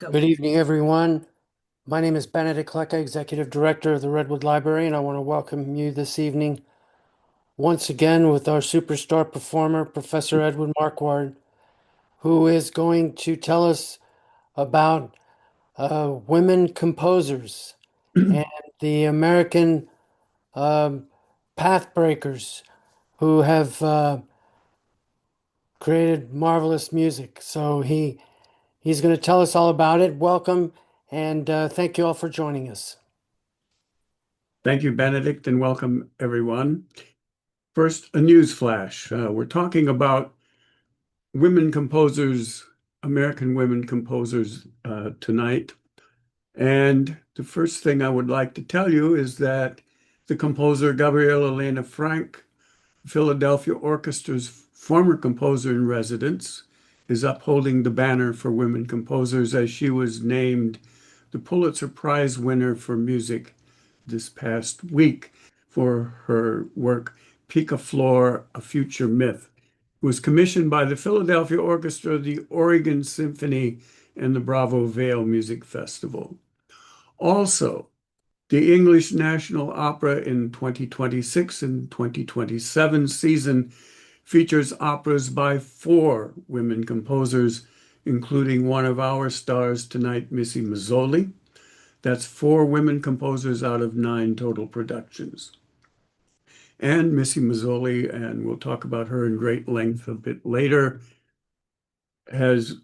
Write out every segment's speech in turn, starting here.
Go. Good evening, everyone. My name is Benedict Klecka, Executive Director of the Redwood Library, and I want to welcome you this evening once again with our superstar performer, Professor Edward Markward, who is going to tell us about women composers and the American um, path breakers who have created marvelous music. He's going to tell us all about it. Welcome, and thank you all for joining us. Thank you, Benedict, and welcome everyone. First, a news flash. We're talking about women composers, American women composers tonight. And the first thing I would like to tell you is that the composer Gabrielle Elena Frank, Philadelphia Orchestra's former composer in residence, is upholding the banner for women composers as she was named the Pulitzer Prize winner for music this past week for her work Picaflor, A Future Myth. It was commissioned by the Philadelphia Orchestra, the Oregon Symphony, and the Bravo Vale Music Festival. Also, the English National Opera in 2026 and 2027 season features operas by four women composers, including one of our stars tonight, Missy Mazzoli. That's four women composers out of nine total productions. And Missy Mazzoli, and we'll talk about her in great length a bit later, has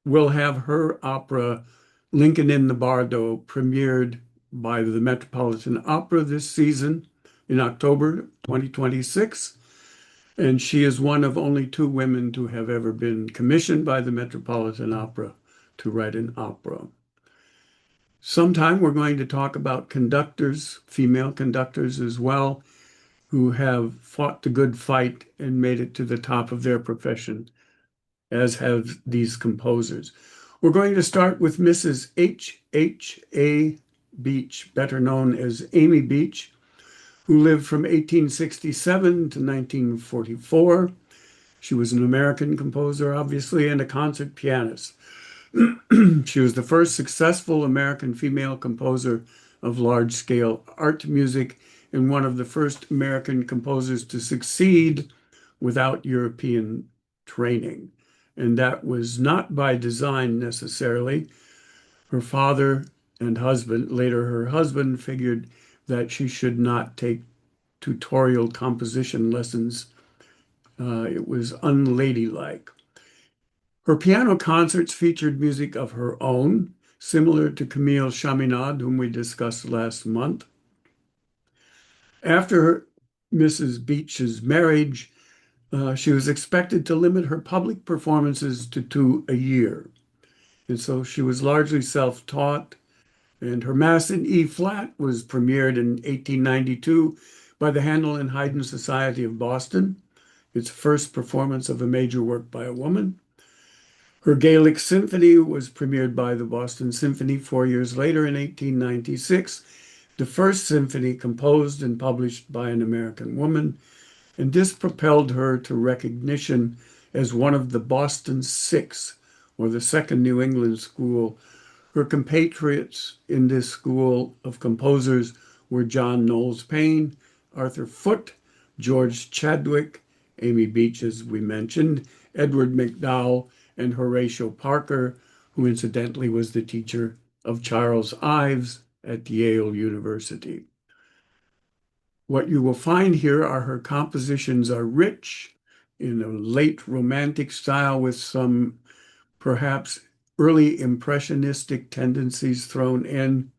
will have her opera Lincoln in the Bardo premiered by the Metropolitan Opera this season in October 2026. And she is one of only two women to have ever been commissioned by the Metropolitan Opera to write an opera. Sometime we're going to talk about conductors, female conductors as well, who have fought the good fight and made it to the top of their profession, as have these composers. We're going to start with Mrs. H.H.A. Beach, better known as Amy Beach, who lived from 1867 to 1944. She was an American composer, obviously, and a concert pianist. She was the first successful American female composer of large-scale art music and one of the first American composers to succeed without European training. And that was not by design necessarily. Her father and husband, later her husband, figured that she should not take tutorial composition lessons. It was unladylike. Her piano concerts featured music of her own, similar to Camille Chaminade, whom we discussed last month. After Mrs. Beach's marriage, she was expected to limit her public performances to two a year. And so she was largely self-taught, and her Mass in E flat was premiered in 1892 by the Handel and Haydn Society of Boston, its first performance of a major work by a woman. Her Gaelic Symphony was premiered by the Boston Symphony 4 years later in 1896, the first symphony composed and published by an American woman, and this propelled her to recognition as one of the Boston Six, or the second New England school. Her compatriots in this school of composers were John Knowles Paine, Arthur Foote, George Chadwick, Amy Beach, as we mentioned, Edward MacDowell, and Horatio Parker, who incidentally was the teacher of Charles Ives at Yale University. What you will find here are her compositions are rich in a late romantic style with some perhaps early impressionistic tendencies thrown in.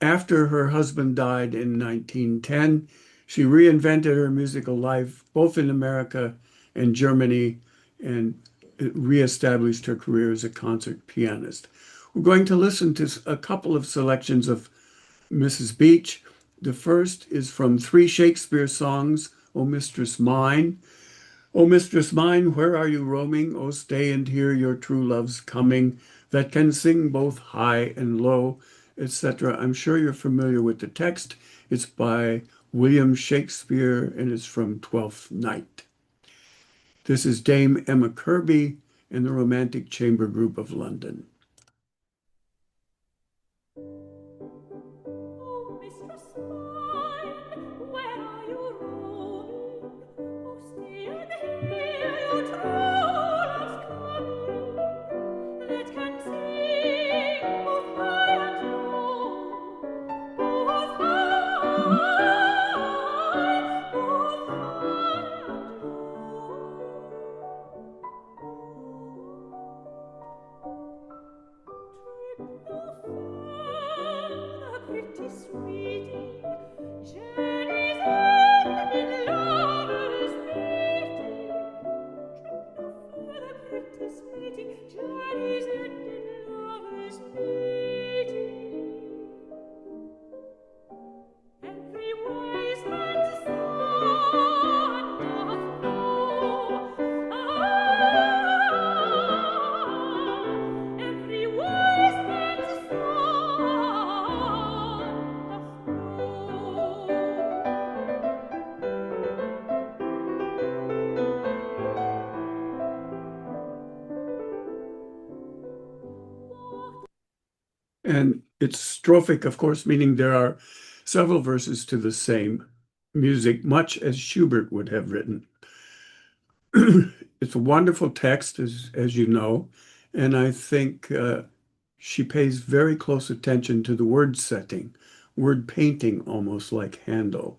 After her husband died in 1910, she reinvented her musical life both in America and Germany and reestablished her career as a concert pianist. We're going to listen to a couple of selections of Mrs. Beach. The first is from three Shakespeare songs, O Mistress Mine. O mistress mine, where are you roaming? O stay and hear your true love's coming, that can sing both high and low, etc. I'm sure you're familiar with the text. It's by William Shakespeare and it's from Twelfth Night. This is Dame Emma Kirby and the Romantic Chamber Group of London. And it's strophic, of course, meaning there are several verses to the same music, much as Schubert would have written. It's a wonderful text, as you know, and I think she pays very close attention to the word setting, word painting, almost like Handel.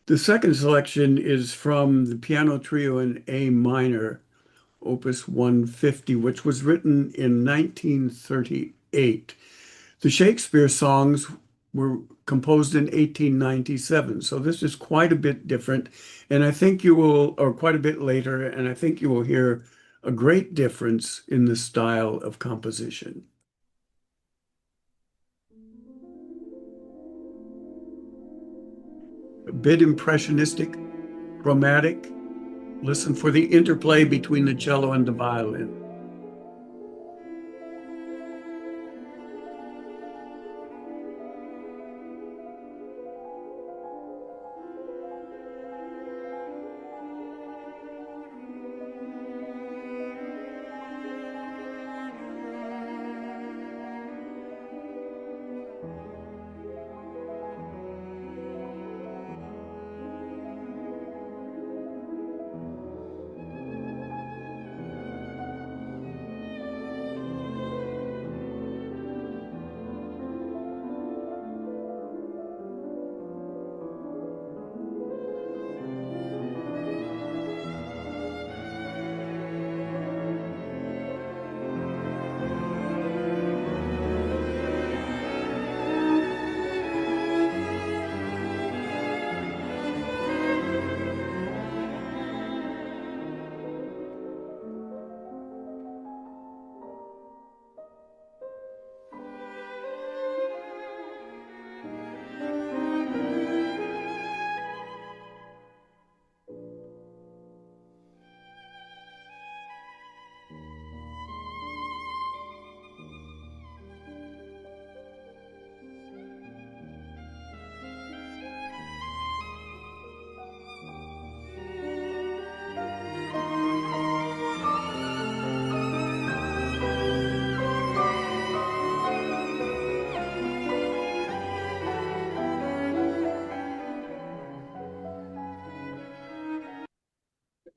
The second selection is from the piano trio in A minor, Opus 150, which was written in 1938. The Shakespeare songs were composed in 1897, so this is quite a bit different, and I think you will, or quite a bit later, and I think you will hear a great difference in the style of composition. A bit impressionistic, chromatic. Listen for the interplay between the cello and the violin.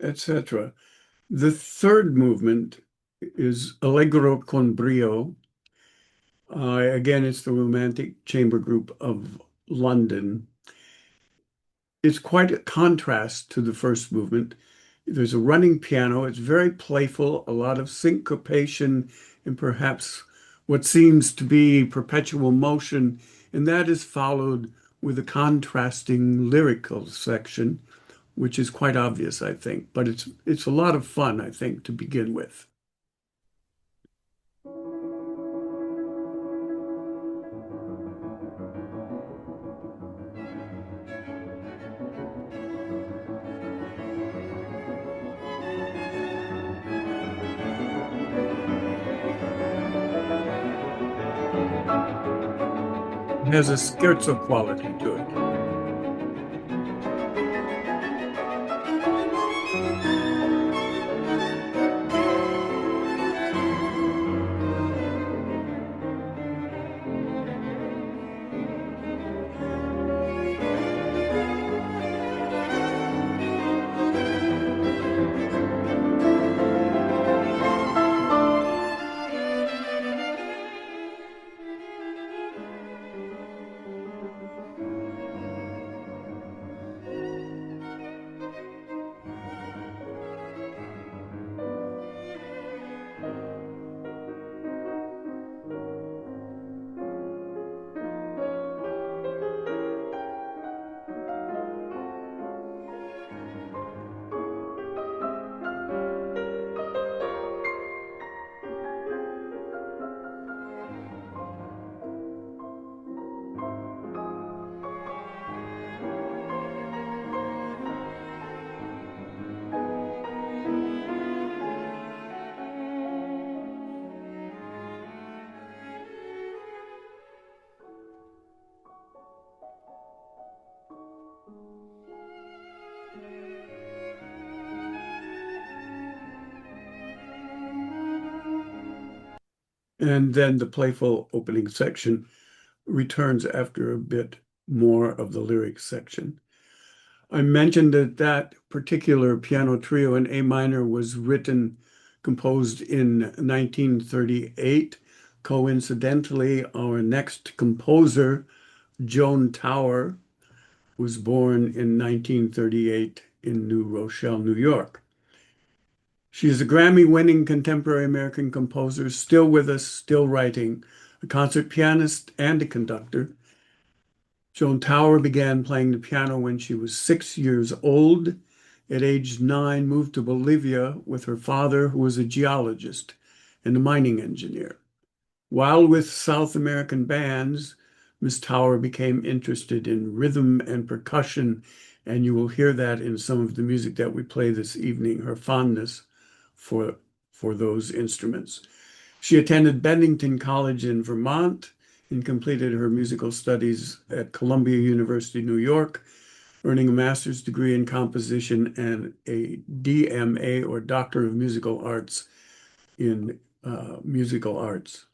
Etc. The third movement is Allegro con brio. Again, it's the Romantic Chamber Group of London. It's quite a contrast to the first movement. There's a running piano. It's very playful, a lot of syncopation, and perhaps what seems to be perpetual motion. And that is followed with a contrasting lyrical section, which is quite obvious, I think. But it's a lot of fun, I think, to begin with. It has a scherzo quality to it. And then the playful opening section returns after a bit more of the lyric section. I mentioned that that particular piano trio in A minor was composed in 1938. Coincidentally, our next composer, Joan Tower, was born in 1938 in New Rochelle, New York. She is a Grammy-winning contemporary American composer, still with us, still writing, a concert pianist and a conductor. Joan Tower began playing the piano when she was 6 years old. At age 9, moved to Bolivia with her father, who was a geologist and a mining engineer. While with South American bands, Miss Tower became interested in rhythm and percussion, and you will hear that in some of the music that we play this evening, her fondness for, for those instruments. She attended Bennington College in Vermont and completed her musical studies at Columbia University, New York, earning a master's degree in composition and a DMA or Doctor of Musical Arts in musical arts.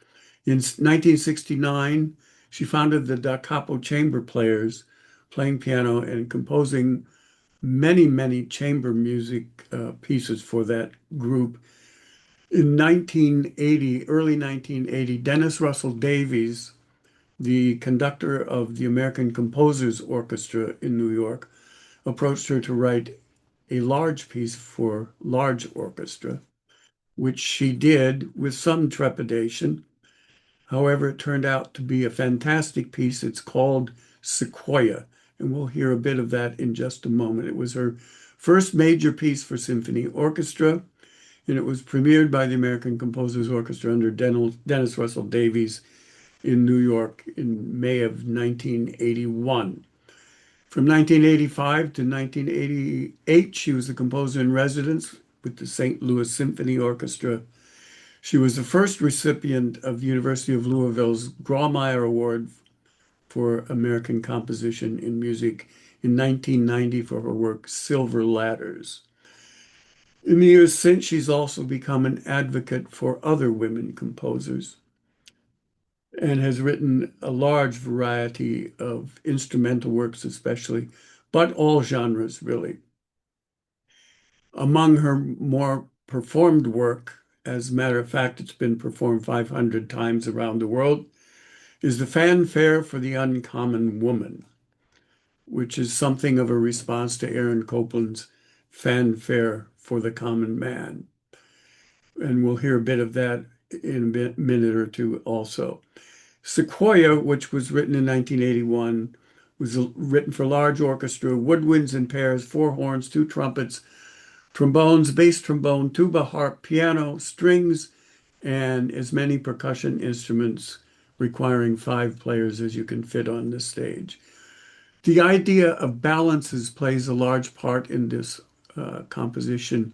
In 1969, she founded the Da Capo Chamber Players, playing piano and composing many, many chamber music pieces for that group. In 1980, early 1980, Dennis Russell Davies, the conductor of the American Composers Orchestra in New York, approached her to write a large piece for large orchestra, which she did with some trepidation. However, it turned out to be a fantastic piece. It's called Sequoia, and we'll hear a bit of that in just a moment. It was her first major piece for symphony orchestra, and it was premiered by the American Composers Orchestra under Dennis Russell Davies in New York in May of 1981. From 1985 to 1988, she was the composer in residence with the St. Louis Symphony Orchestra. She was the first recipient of the University of Louisville's Grawemeyer Award for American Composition in Music in 1990 for her work Silver Ladders. In the years since, she's also become an advocate for other women composers and has written a large variety of instrumental works, especially, but all genres, really. Among her more performed work, as a matter of fact, it's been performed 500 times around the world, is the Fanfare for the Uncommon Woman, which is something of a response to Aaron Copland's Fanfare for the Common Man. And we'll hear a bit of that in a minute or two also. Sequoia, which was written in 1981, was written for large orchestra, woodwinds in pairs, four horns, two trumpets, trombones, bass trombone, tuba, harp, piano, strings, and as many percussion instruments, requiring 5 players as you can fit on the stage. The idea of balances plays a large part in this composition,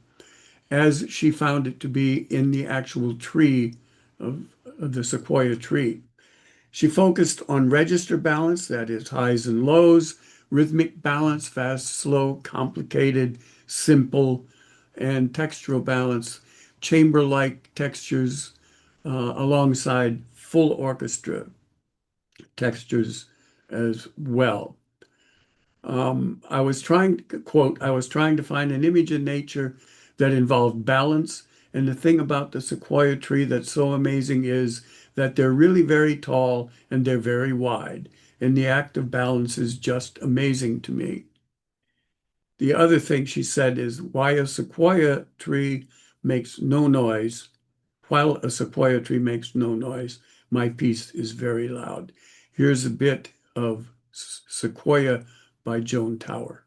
as she found it to be in the actual tree of the sequoia tree. She focused on register balance, that is highs and lows, rhythmic balance, fast, slow, complicated, simple, and textural balance, chamber-like textures alongside full orchestra textures as well. I was trying to find an image in nature that involved balance. And the thing about the sequoia tree that's so amazing is that they're really very tall and they're very wide. And the act of balance is just amazing to me. The other thing she said is why a sequoia tree makes no noise, while a sequoia tree makes no noise, my piece is very loud. Here's a bit of Sequoia by Joan Tower.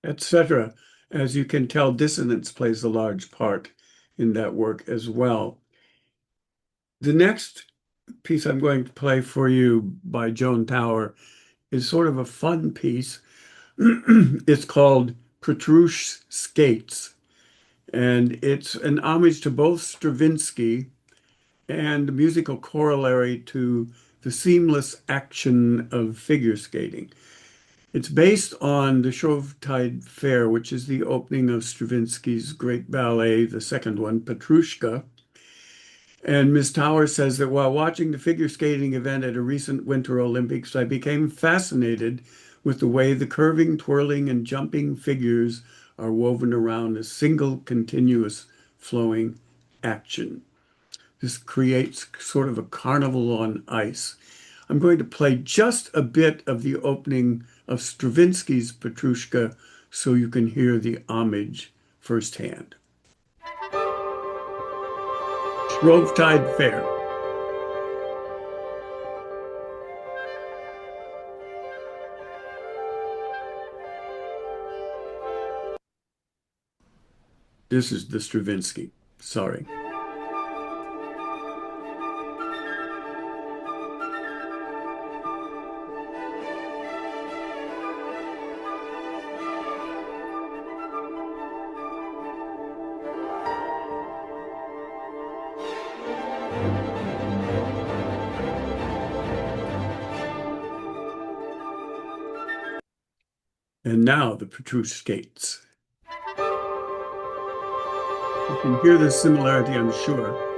etc. As you can tell, dissonance plays a large part in that work as well. The next piece I'm going to play for you by Joan Tower is sort of a fun piece. It's called Petrush's Skates, and it's an homage to both Stravinsky and a musical corollary to the seamless action of figure skating. It's based on the Shrovetide Fair, which is the opening of Stravinsky's great ballet, the second one, Petrushka. And Ms. Tower says that while watching the figure skating event at a recent Winter Olympics, I became fascinated with the way the curving, twirling, and jumping figures are woven around a single continuous flowing action. This creates sort of a carnival on ice. I'm going to play just a bit of the opening of Stravinsky's Petrushka so you can hear the homage firsthand. Shrovetide Fair. This is the Stravinsky. Sorry. And now the Petrushka skates. You can hear the similarity, I'm sure.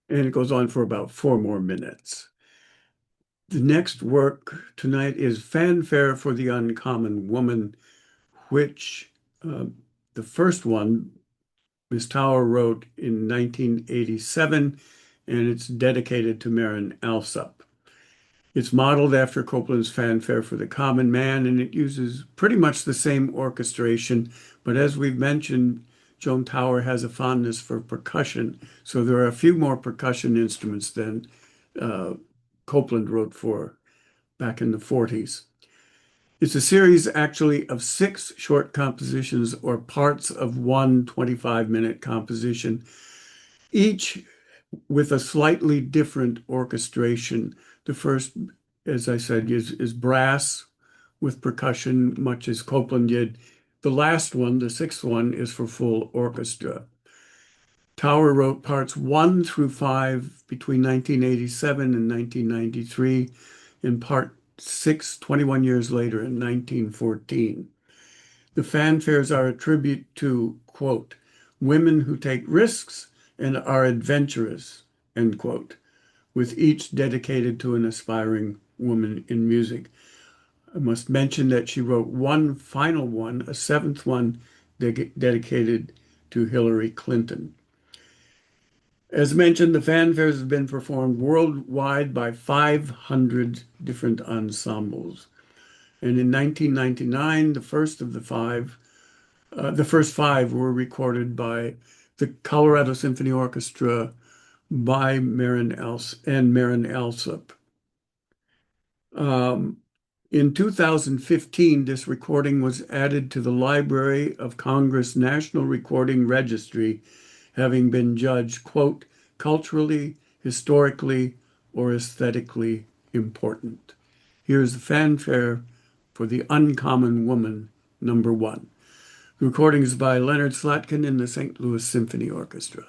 And it goes on for about 4 more minutes. The next work tonight is Fanfare for the Uncommon Woman, which the first one Ms. Tower wrote in 1987, and it's dedicated to Marin Alsop. It's modeled after Copland's Fanfare for the Common Man, and it uses pretty much the same orchestration. But as we've mentioned, Joan Tower has a fondness for percussion, so there are a few more percussion instruments than Copland wrote for back in the 40s. It's a series actually of 6 short compositions or parts of one 25-minute composition, each with a slightly different orchestration. The first, as I said, is brass with percussion, much as Copland did. The last one, the 6th one, is for full orchestra. Tower wrote parts 1 through 5 between 1987 and 1993, and part 6, 21 years later in 1914. The fanfares are a tribute to, quote, women who take risks and are adventurous, end quote, with each dedicated to an aspiring woman in music. I must mention that she wrote one final one, a seventh one dedicated to Hillary Clinton. As mentioned, the fanfares have been performed worldwide by 500 different ensembles. And in 1999, the first five were recorded by the Colorado Symphony Orchestra by Marin Alsop. In 2015, this recording was added to the Library of Congress National Recording Registry, having been judged, quote, culturally, historically, or aesthetically important. Here's the fanfare for The Uncommon Woman, number one. The recording is by Leonard Slatkin in the St. Louis Symphony Orchestra.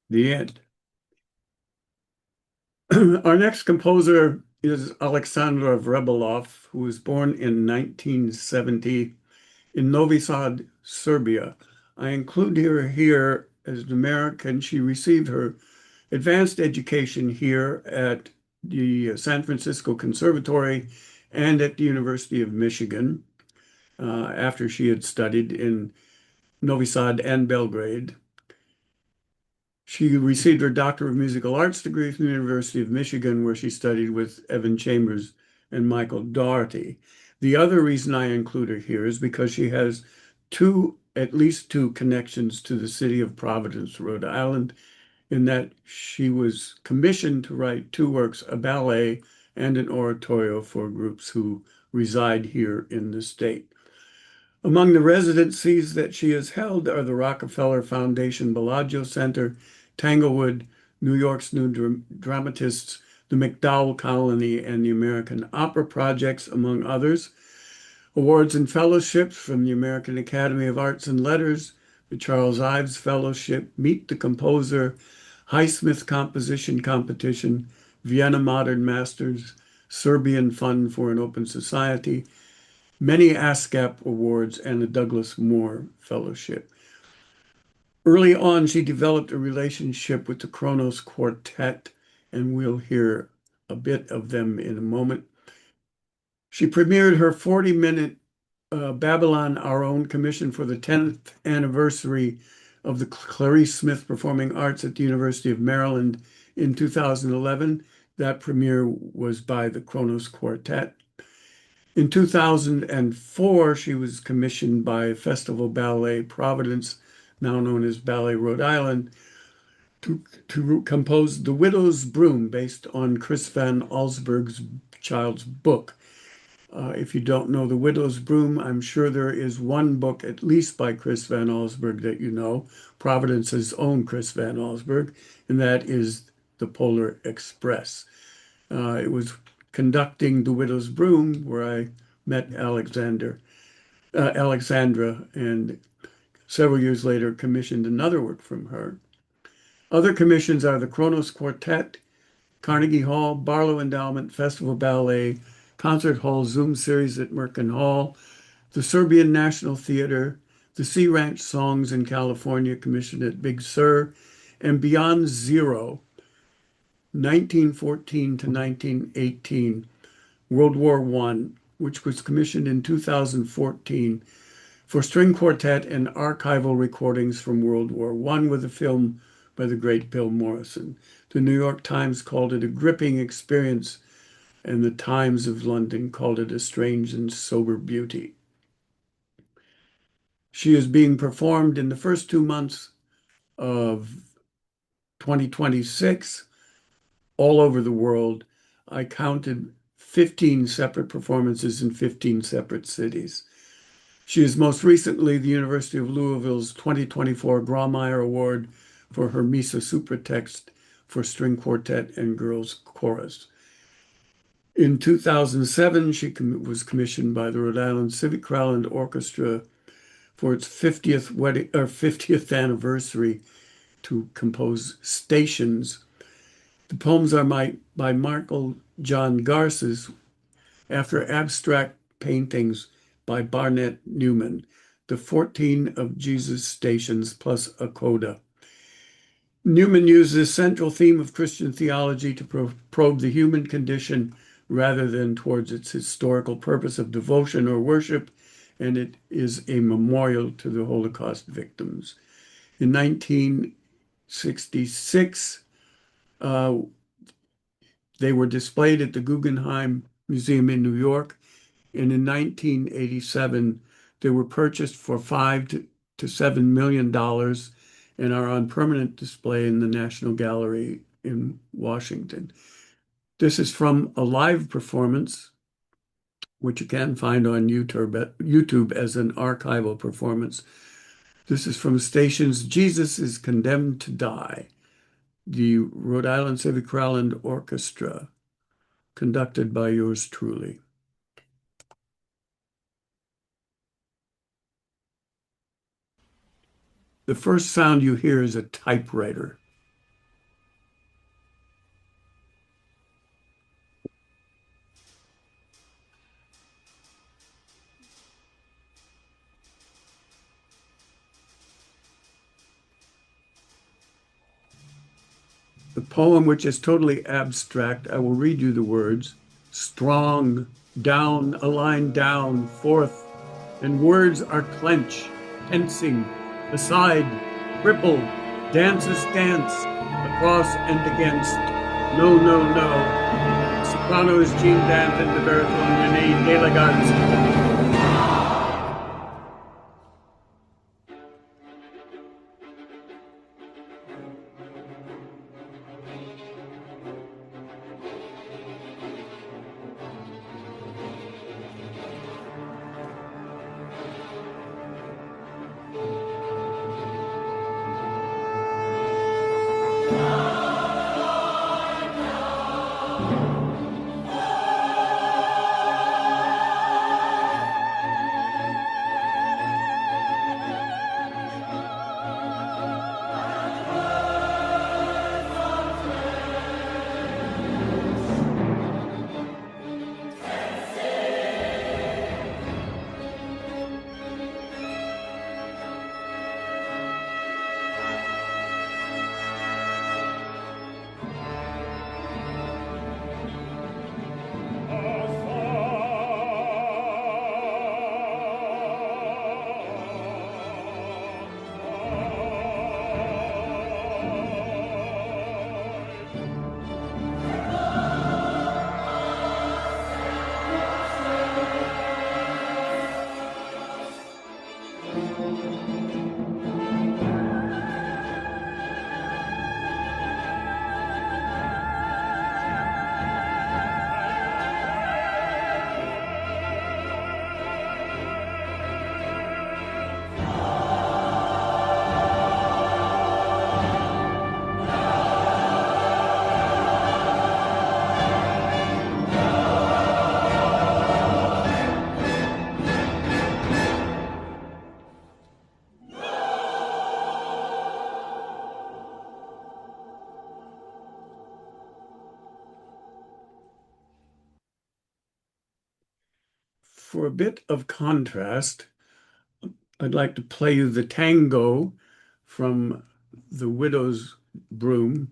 The end. Our next composer is Alexandra Vrebalov, who was born in 1970 in Novi Sad, Serbia. I include her here as an American. She received her advanced education here at the San Francisco Conservatory and at the University of Michigan after she had studied in Novi Sad and Belgrade. She received her Doctor of Musical Arts degree from the University of Michigan, where she studied with Evan Chambers and Michael Dougherty. The other reason I include her here is because she has at least two connections to the city of Providence, Rhode Island, in that she was commissioned to write two works, a ballet and an oratorio for groups who reside here in the state. Among the residencies that she has held are the Rockefeller Foundation Bellagio Center, Tanglewood, New York's New Dramatists, the MacDowell Colony, and the American Opera Projects, among others. Awards and fellowships from the American Academy of Arts and Letters, the Charles Ives Fellowship, Meet the Composer, Highsmith Composition Competition, Vienna Modern Masters, Serbian Fund for an Open Society, many ASCAP awards, and the Douglas Moore Fellowship. Early on, she developed a relationship with the Kronos Quartet, and we'll hear a bit of them in a moment. She premiered her 40-minute Babylon Our Own commission for the 10th anniversary of the Clarice Smith Performing Arts at the University of Maryland in 2011. That premiere was by the Kronos Quartet. In 2004, she was commissioned by Festival Ballet Providence, now known as Ballet Rhode Island, to compose The Widow's Broom, based on Chris Van Allsburg's child's book. If you don't know The Widow's Broom, I'm sure there is one book, at least by Chris Van Allsburg, that you know, Providence's own Chris Van Allsburg, and that is The Polar Express. It was conducting The Widow's Broom where I met Alexandra, and several years later commissioned another work from her. Other commissions are the Kronos Quartet, Carnegie Hall, Barlow Endowment, Festival Ballet, Concert Hall Zoom series at Merkin Hall, the Serbian National Theater, the Sea Ranch Songs in California, commissioned at Big Sur, and Beyond Zero, 1914 to 1918, World War I, which was commissioned in 2014 for string quartet and archival recordings from World War I with a film by the great Bill Morrison. The New York Times called it a gripping experience, and the Times of London called it a strange and sober beauty. She is being performed in the first 2 months of 2026 all over the world. I counted 15 separate performances in 15 separate cities. She is most recently the University of Louisville's 2024 Grawemeyer Award for her Misa Supratext for string quartet and girls chorus. In 2007, she was commissioned by the Rhode Island Civic Chorale and Orchestra for its 50th anniversary to compose Stations. The poems are by Michael John Garces after abstract paintings by Barnett Newman, the 14 of Jesus Stations plus a coda. Newman used this central theme of Christian theology to probe the human condition rather than towards its historical purpose of devotion or worship, and it is a memorial to the Holocaust victims. In 1966, they were displayed at the Guggenheim Museum in New York, and in 1987, they were purchased for $5 to $7 million and are on permanent display in the National Gallery in Washington. This is from a live performance, which you can find on YouTube as an archival performance. This is from Stations, Jesus is Condemned to Die, the Rhode Island Civic Chorale and Orchestra, conducted by yours truly. The first sound you hear is a typewriter. The poem, which is totally abstract, I will read you the words. Strong, down, a line down, forth, and words are clench, tensing, aside, cripple, dance a stance, across and against, no, no, no. Soprano is Jean Dant and the baritone Renee Delagarde. for a bit of contrast, I'd like to play you the tango from The Widow's Broom,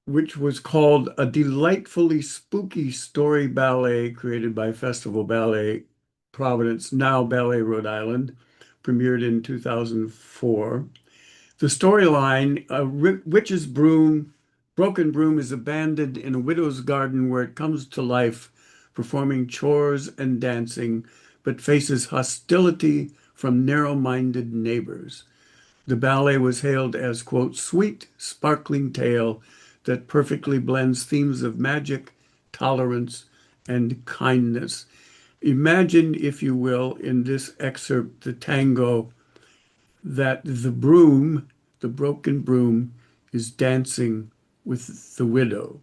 which was called a delightfully spooky story ballet created by Festival Ballet Providence, now Ballet Rhode Island, premiered in 2004. The storyline, a witch's broom, broken broom is abandoned in a widow's garden where it comes to life, performing chores and dancing, but faces hostility from narrow-minded neighbors. The ballet was hailed as, quote, sweet, sparkling tale that perfectly blends themes of magic, tolerance, and kindness. Imagine, if you will, in this excerpt, the tango, that the broom, the broken broom, is dancing with the widow.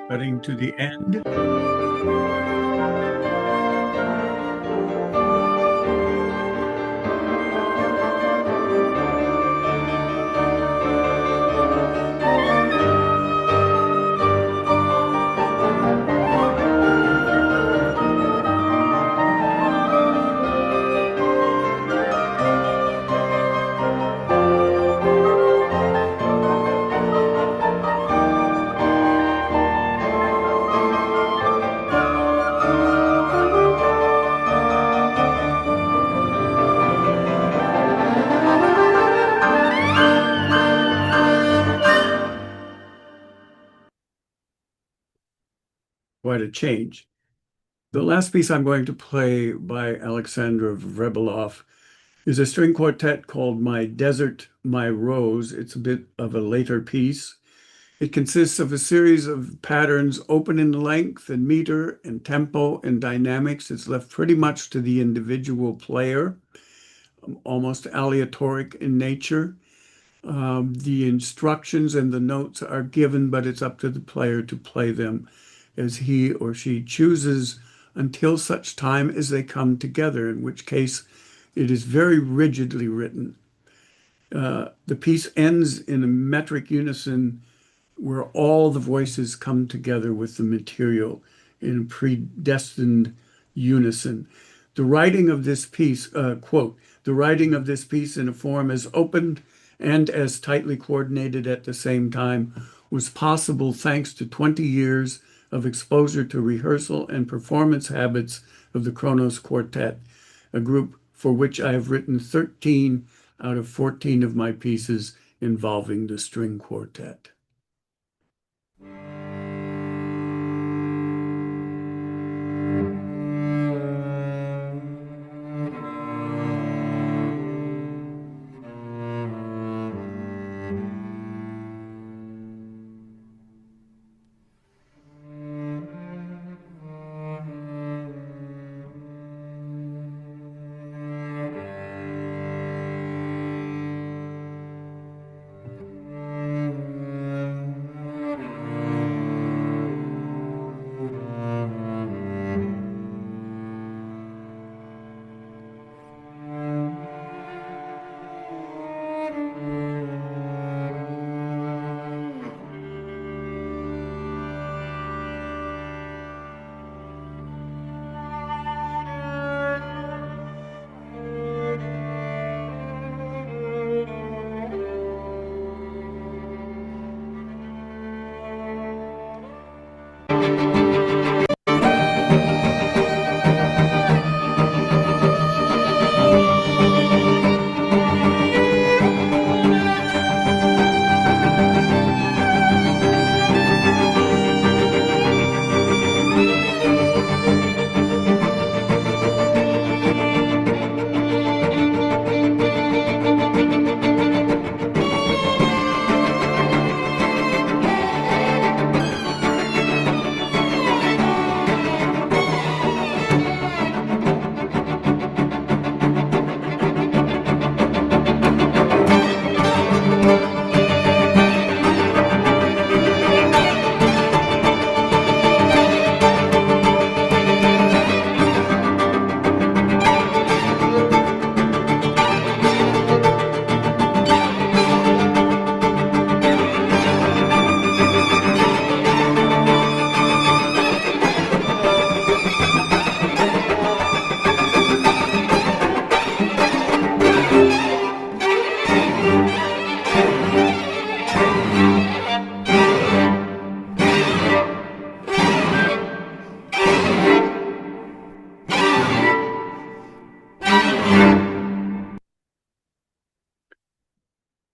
Cutting to the end. Quite a change. The last piece I'm going to play by Alexandra Vrebeloff is a string quartet called My Desert, My Rose. It's a bit of a later piece. It consists of a series of patterns open in length and meter and tempo and dynamics. It's left pretty much to the individual player, almost aleatoric in nature. The instructions and the notes are given, but it's up to the player to play them as he or she chooses until such time as they come together, in which case it is very rigidly written. The piece ends in a metric unison where all the voices come together with the material in predestined unison. The writing of this piece, quote, the writing of this piece in a form as open and as tightly coordinated at the same time was possible thanks to 20 years of exposure to rehearsal and performance habits of the Kronos Quartet, a group for which I have written 13 out of 14 of my pieces involving the string quartet.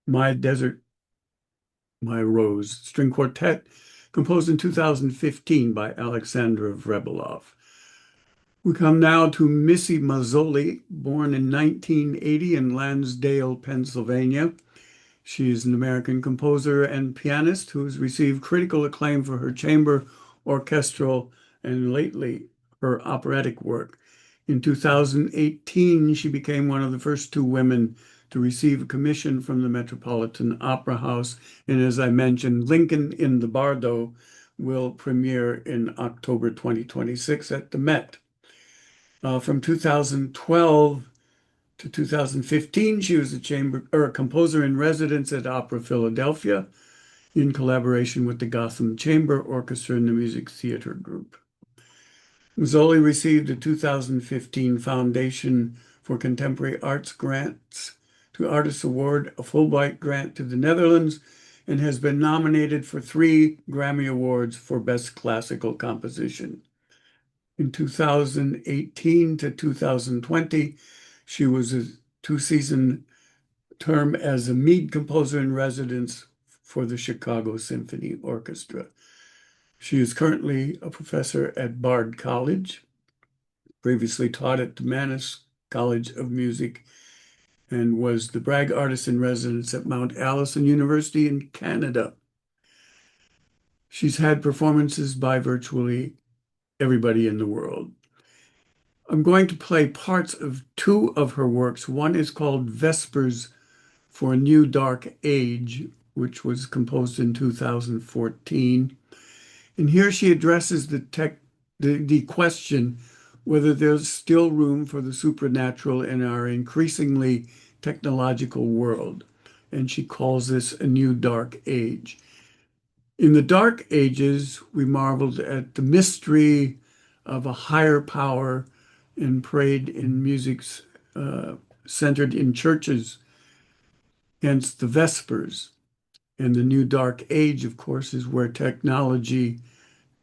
My Desert, My Rose, string quartet, composed in 2015 by Alexandra Vrebalov. We come now to Missy Mazzoli, born in 1980 in Lansdale, Pennsylvania. She is an American composer and pianist who has received critical acclaim for her chamber, orchestral, and lately her operatic work. In 2018, she became one of the first two women to receive a commission from the Metropolitan Opera House. And as I mentioned, Lincoln in the Bardo will premiere in October 2026 at the Met. From 2012 to 2015, she was a composer in residence at Opera Philadelphia in collaboration with the Gotham Chamber Orchestra and the Music Theater Group. Mazzoli received a 2015 Foundation for Contemporary Arts Grants to Artists Award, a Fulbright grant to the Netherlands, and has been nominated for 3 Grammy Awards for Best Classical Composition. In 2018 to 2020, she was a 2-season term as a Mead composer in residence for the Chicago Symphony Orchestra. She is currently a professor at Bard College, previously taught at the Mannes College of Music, and was the Bragg Artist in Residence at Mount Allison University in Canada. She's had performances by virtually everybody in the world. I'm going to play parts of 2 of her works. One is called Vespers for a New Dark Age, which was composed in 2014. And here she addresses the question whether there's still room for the supernatural in our increasingly technological world. And she calls this a new dark age. In the Dark Ages, we marveled at the mystery of a higher power and prayed in musics centered in churches, hence the Vespers. And the new Dark Age, of course, is where technology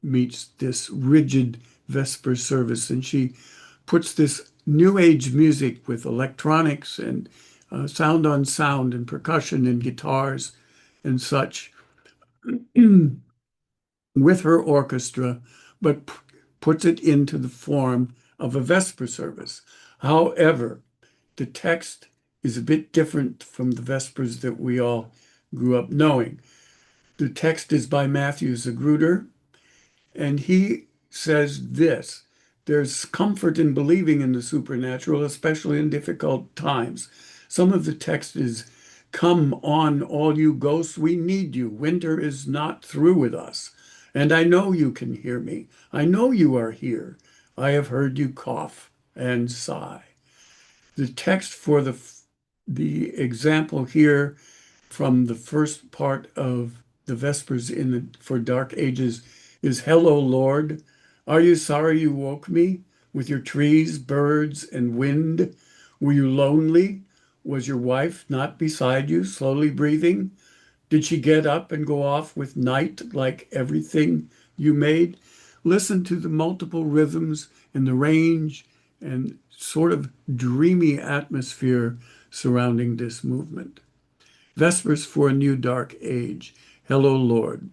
meets this rigid Vesper service. And she puts this new age music with electronics and sound on sound and percussion and guitars and such with her orchestra, but puts it into the form of a Vesper service. However, the text is a bit different from the Vespers that we all grew up knowing. The text is by Matthew Zagruder, and he says this: there's comfort in believing in the supernatural, especially in difficult times. Some of the text is, "Come on, all you ghosts, we need you. Winter is not through with us. And I know you can hear me. I know you are here. I have heard you cough and sigh." The text for the example here from the first part of the Vespers for Dark Ages is, "Hello, Lord. Are you sorry you woke me with your trees, birds, and wind? Were you lonely? Was your wife not beside you, slowly breathing? Did she get up and go off with night like everything you made?" Listen to the multiple rhythms and the range and sort of dreamy atmosphere surrounding this movement. Vespers for a New Dark Age. Hello, Lord.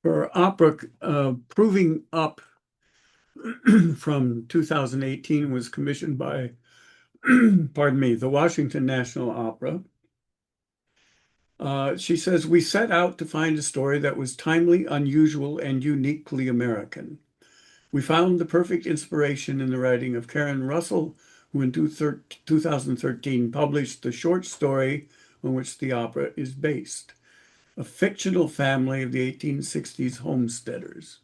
Her opera, Proving Up, from 2018 was commissioned by, pardon me, the Washington National Opera. She says, "We set out to find a story that was timely, unusual, and uniquely American. We found the perfect inspiration in the writing of Karen Russell, who in 2013 published the short story on which the opera is based, a fictional family of the 1860s homesteaders.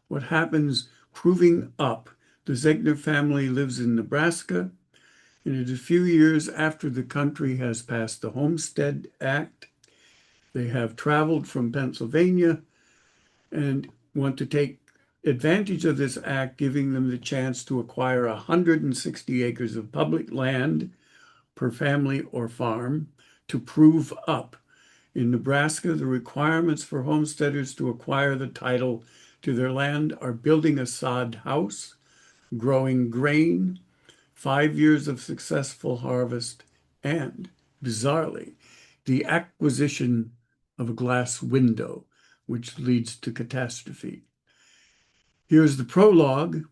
What happens proving up? The Zegner family lives in Nebraska, and it is a few years after the country has passed the Homestead Act. They have traveled from Pennsylvania and want to take advantage of this act, giving them the chance to acquire 160 acres of public land per family or farm to prove up. In Nebraska, the requirements for homesteaders to acquire the title to their land are building a sod house, growing grain, 5 years of successful harvest, and, bizarrely, the acquisition of a glass window, which leads to catastrophe. Here's the prologue,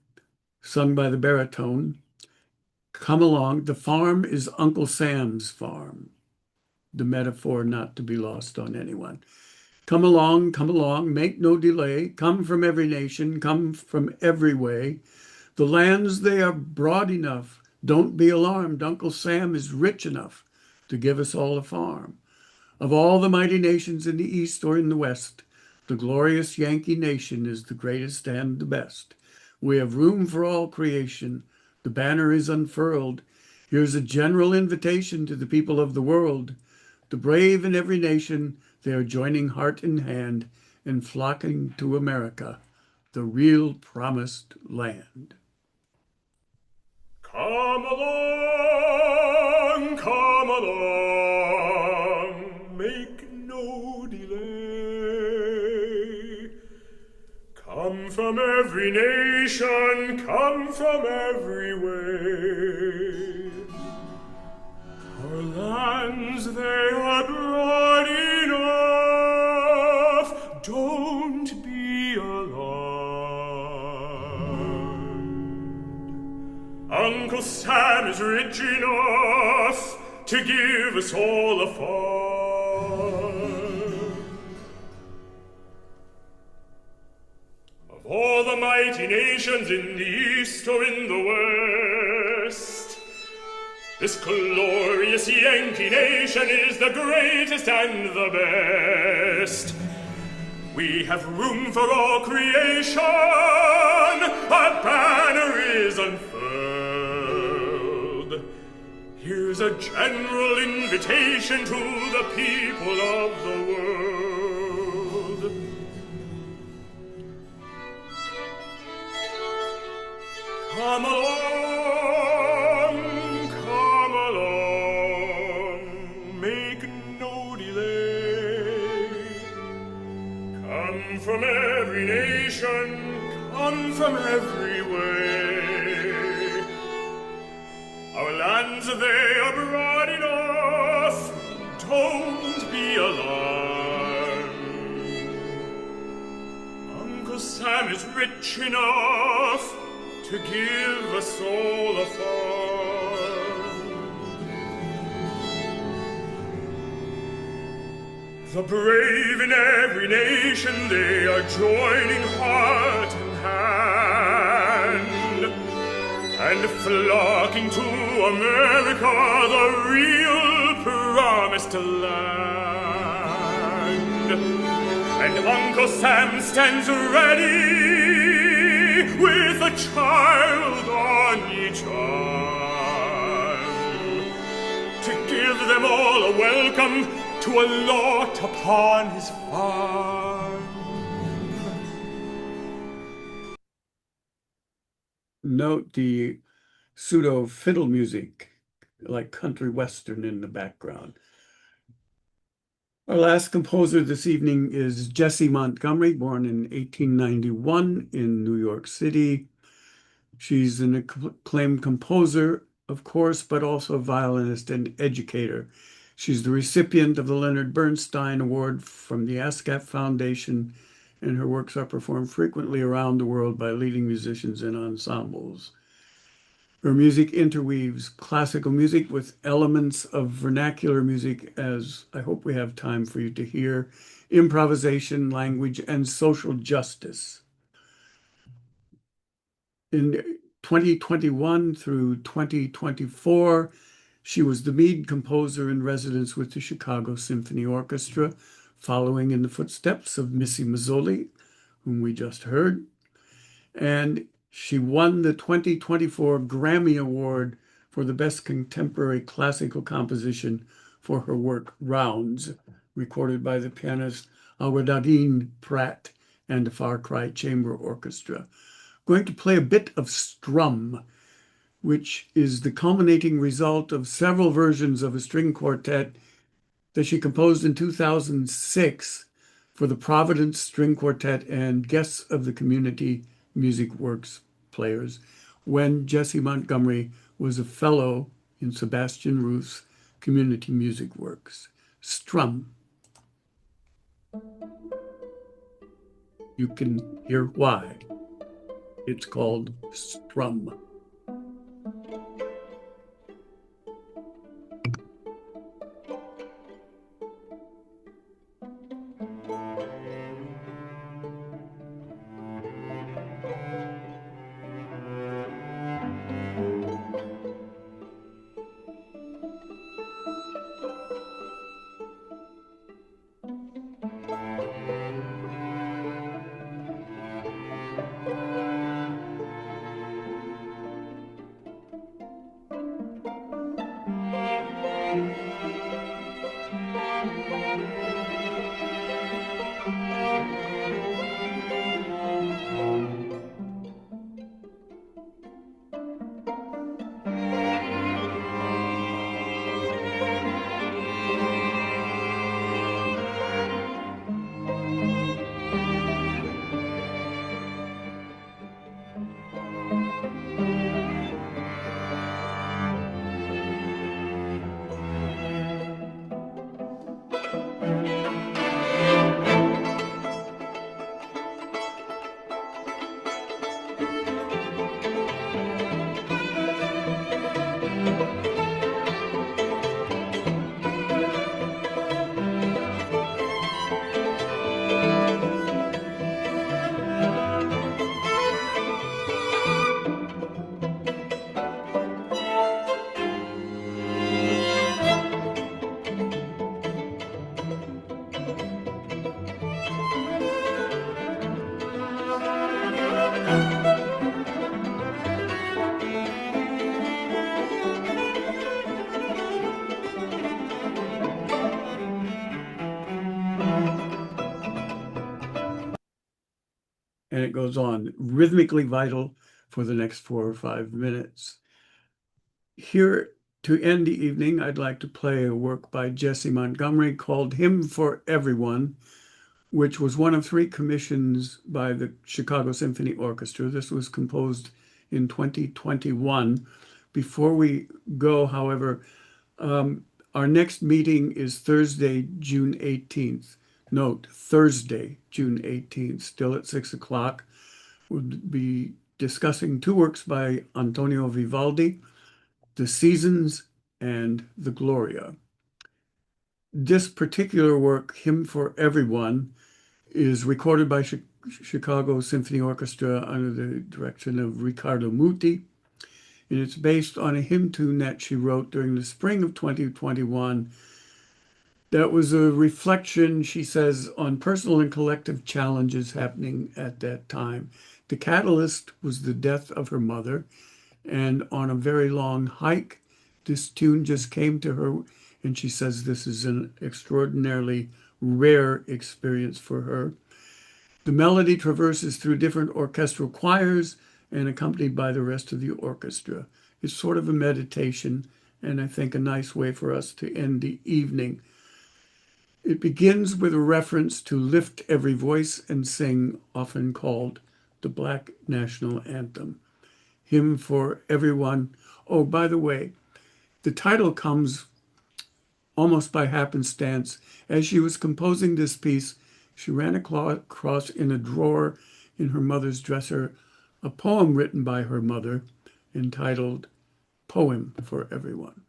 sung by the baritone. Come along, the farm is Uncle Sam's farm. The metaphor not to be lost on anyone. Come along, make no delay. Come from every nation, come from every way. The lands, they are broad enough. Don't be alarmed. Uncle Sam is rich enough to give us all a farm. Of all the mighty nations in the East or in the West, the glorious Yankee nation is the greatest and the best. We have room for all creation. The banner is unfurled. Here's a general invitation to the people of the world. The brave in every nation, they are joining heart in hand and flocking to America, the real promised land. Come along, make no delay. Come from every nation, come from every way. Our lands, they are broad enough, don't be alarmed. Uncle Sam is rich enough to give us all a farm. Of all the mighty nations in the East or in the West, this glorious Yankee nation is the greatest and the best. We have room for all creation, our banner is unfurled. Here's a general invitation to the people of the world. Come along, make no delay. Come from every nation, come from every way. Our lands, they are broad enough, don't be alarmed. Uncle Sam is rich enough to give us all a farm. The brave in every nation, they are joining heart and hand, and flocking to America, the real promised land. And Uncle Sam stands ready with a child on each arm, to give them all a welcome to a lot upon his farm. Note the pseudo fiddle music, like country western in the background. Our last composer this evening is Jessie Montgomery, born in 1891 in New York City. She's an acclaimed composer, of course, but also a violinist and educator. She's the recipient of the Leonard Bernstein Award from the ASCAP Foundation, and her works are performed frequently around the world by leading musicians and ensembles. Her music interweaves classical music with elements of vernacular music, as I hope we have time for you to hear, improvisation, language, and social justice. In 2021 through 2024, she was the Mead composer in residence with the Chicago Symphony Orchestra, following in the footsteps of Missy Mazzoli, whom we just heard. And she won the 2024 Grammy Award for the Best Contemporary Classical Composition for her work Rounds, recorded by the pianist Alwadarin Pratt and the Far Cry Chamber Orchestra. I'm going to play a bit of Strum, which is the culminating result of several versions of a string quartet that she composed in 2006 for the Providence String Quartet and guests of the Community Music Works players when Jessie Montgomery was a fellow in Sebastian Ruth's Community Music Works. Strum. You can hear why. It's called Strum. And it goes on, rhythmically vital for the next 4 or 5 minutes. Here, to end the evening, I'd like to play a work by Jessie Montgomery called Hymn for Everyone, which was one of 3 commissions by the Chicago Symphony Orchestra. This was composed in 2021. Before we go, however, our next meeting is Thursday, June 18th. Note, Thursday, June 18th, still at 6 o'clock. We'll be discussing 2 works by Antonio Vivaldi, The Seasons and the Gloria. This particular work, Hymn for Everyone, is recorded by Chicago Symphony Orchestra under the direction of Riccardo Muti. And it's based on a hymn tune that she wrote during the spring of 2021. That was a reflection, she says, on personal and collective challenges happening at that time. The catalyst was the death of her mother, and on a very long hike, this tune just came to her, and she says this is an extraordinarily rare experience for her. The melody traverses through different orchestral choirs and accompanied by the rest of the orchestra. It's sort of a meditation, and I think a nice way for us to end the evening. It begins with a reference to Lift Every Voice and Sing, often called the Black National Anthem. Hymn for Everyone. Oh, by the way, the title comes almost by happenstance. As she was composing this piece, she ran across in a drawer in her mother's dresser a poem written by her mother entitled Poem for Everyone.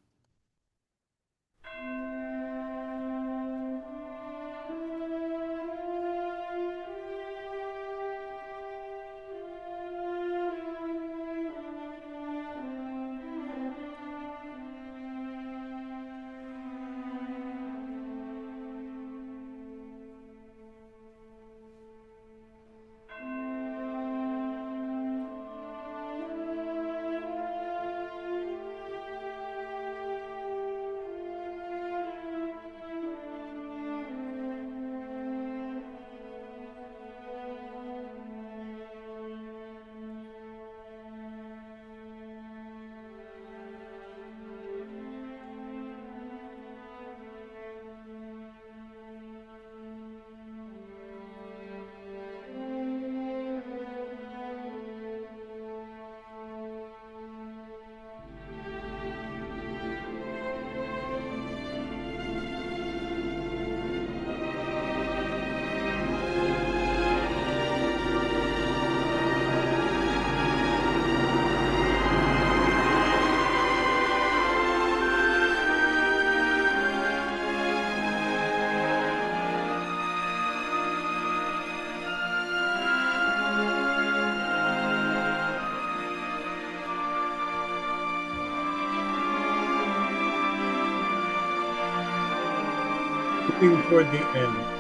moving toward the end.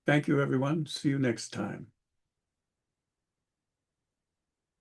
Thank you, everyone. See you next time.